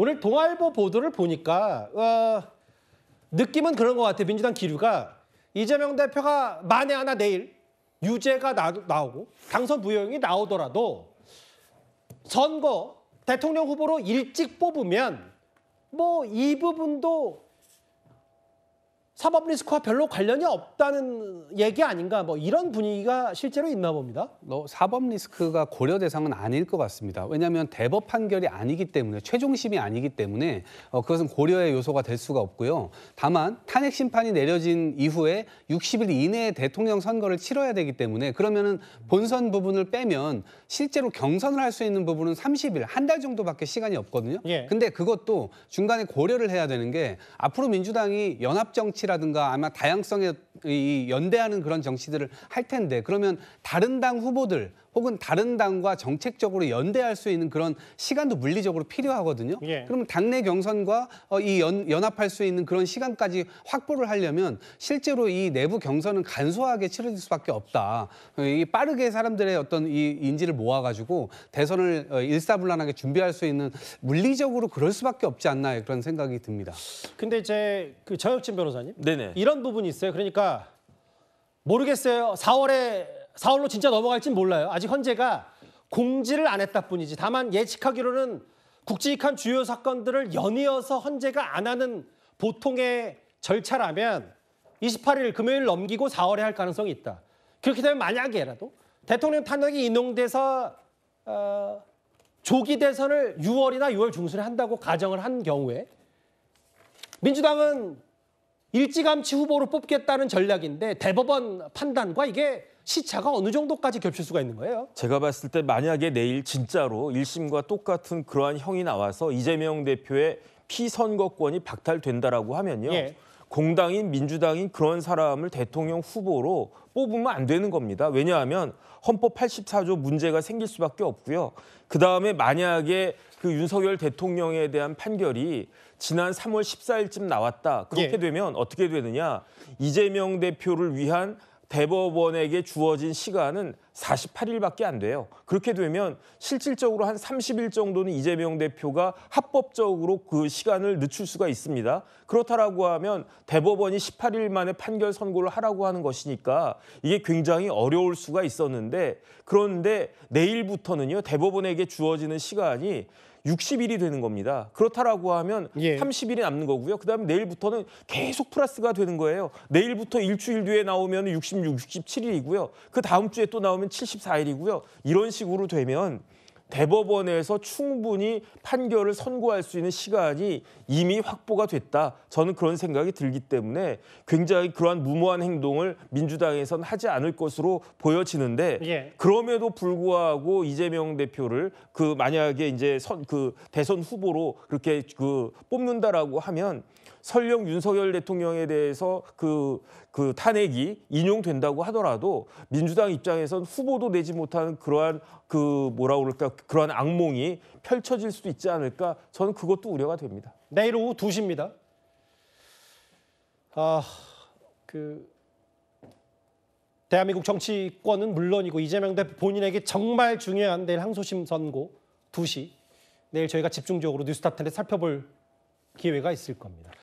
오늘 동아일보 보도를 보니까 느낌은 그런 것 같아요. 민주당 기류가 이재명 대표가 만에 하나 내일 유죄가 나오고 당선 부여형이 나오더라도 선거 대통령 후보로 일찍 뽑으면 뭐 이 부분도 사법 리스크와 별로 관련이 없다는 얘기 아닌가, 뭐 이런 분위기가 실제로 있나 봅니다. 사법 리스크가 고려 대상은 아닐 것 같습니다. 왜냐하면 대법 판결이 아니기 때문에, 최종심이 아니기 때문에 그것은 고려의 요소가 될 수가 없고요. 다만 탄핵 심판이 내려진 이후에 60일 이내에 대통령 선거를 치러야 되기 때문에, 그러면은 본선 부분을 빼면 실제로 경선을 할 수 있는 부분은 30일, 한 달 정도밖에 시간이 없거든요. 예. 근데 그것도 중간에 고려를 해야 되는 게, 앞으로 민주당이 연합정치라든가 아마 다양성에 연대하는 그런 정치들을 할 텐데, 그러면 다른 당 후보들 혹은 다른 당과 정책적으로 연대할 수 있는 그런 시간도 물리적으로 필요하거든요. 예. 그러면 당내 경선과 연합할 수 있는 그런 시간까지 확보를 하려면 실제로 이 내부 경선은 간소하게 치러질 수밖에 없다. 이 빠르게 사람들의 어떤 이 인지를 모아가지고 대선을 일사불란하게 준비할 수 있는, 물리적으로 그럴 수밖에 없지 않나, 그런 생각이 듭니다. 근데 이제 그 정혁진 변호사님, 네네. 이런 부분이 있어요. 그러니까 모르겠어요. 4월로 진짜 넘어갈진 몰라요. 아직 헌재가 공지를 안 했다 뿐이지. 다만 예측하기로는 굵직한 주요 사건들을 연이어서 헌재가 안 하는 보통의 절차라면 28일 금요일 넘기고 4월에 할 가능성이 있다. 그렇게 되면 만약에라도 대통령 탄핵이 인용돼서 조기 대선을 6월이나 6월 중순에 한다고 가정을 한 경우에 민주당은 일찌감치 후보로 뽑겠다는 전략인데, 대법원 판단과 이게 시차가 어느 정도까지 겹칠 수가 있는 거예요? 제가 봤을 때 만약에 내일 진짜로 1심과 똑같은 그러한 형이 나와서 이재명 대표의 피선거권이 박탈된다라고 하면요. 예. 공당인 민주당인 그런 사람을 대통령 후보로 뽑으면 안 되는 겁니다. 왜냐하면 헌법 84조 문제가 생길 수밖에 없고요. 그다음에 만약에 그 윤석열 대통령에 대한 판결이 지난 3월 14일쯤 나왔다. 그렇게 예. 되면 어떻게 되느냐. 이재명 대표를 위한 대법원에게 주어진 시간은 48일밖에 안 돼요. 그렇게 되면 실질적으로 한 30일 정도는 이재명 대표가 합법적으로 그 시간을 늦출 수가 있습니다. 그렇다라고 하면 대법원이 18일 만에 판결 선고를 하라고 하는 것이니까 이게 굉장히 어려울 수가 있었는데, 그런데 내일부터는요, 대법원에게 주어지는 시간이 60일이 되는 겁니다. 그렇다라고 하면 예. 30일이 남는 거고요. 그다음에 내일부터는 계속 플러스가 되는 거예요. 내일부터 일주일 뒤에 나오면 66, 67일이고요. 그 다음 주에 또 나오면 74일이고요. 이런 식으로 되면 대법원에서 충분히 판결을 선고할 수 있는 시간이 이미 확보가 됐다. 저는 그런 생각이 들기 때문에 굉장히 그러한 무모한 행동을 민주당에서는 하지 않을 것으로 보여지는데, 예. 그럼에도 불구하고 이재명 대표를 만약에 이제 대선 후보로 그렇게 뽑는다라고 하면 설령 윤석열 대통령에 대해서 그 탄핵이 인용된다고 하더라도 민주당 입장에선 후보도 내지 못하는 그러한 그러한 악몽이 펼쳐질 수도 있지 않을까, 저는 그것도 우려가 됩니다. 내일 오후 2시입니다. 대한민국 정치권은 물론이고 이재명 대표 본인에게 정말 중요한 내일 항소심 선고 2시. 내일 저희가 집중적으로 뉴스탑10에 살펴볼 기회가 있을 겁니다.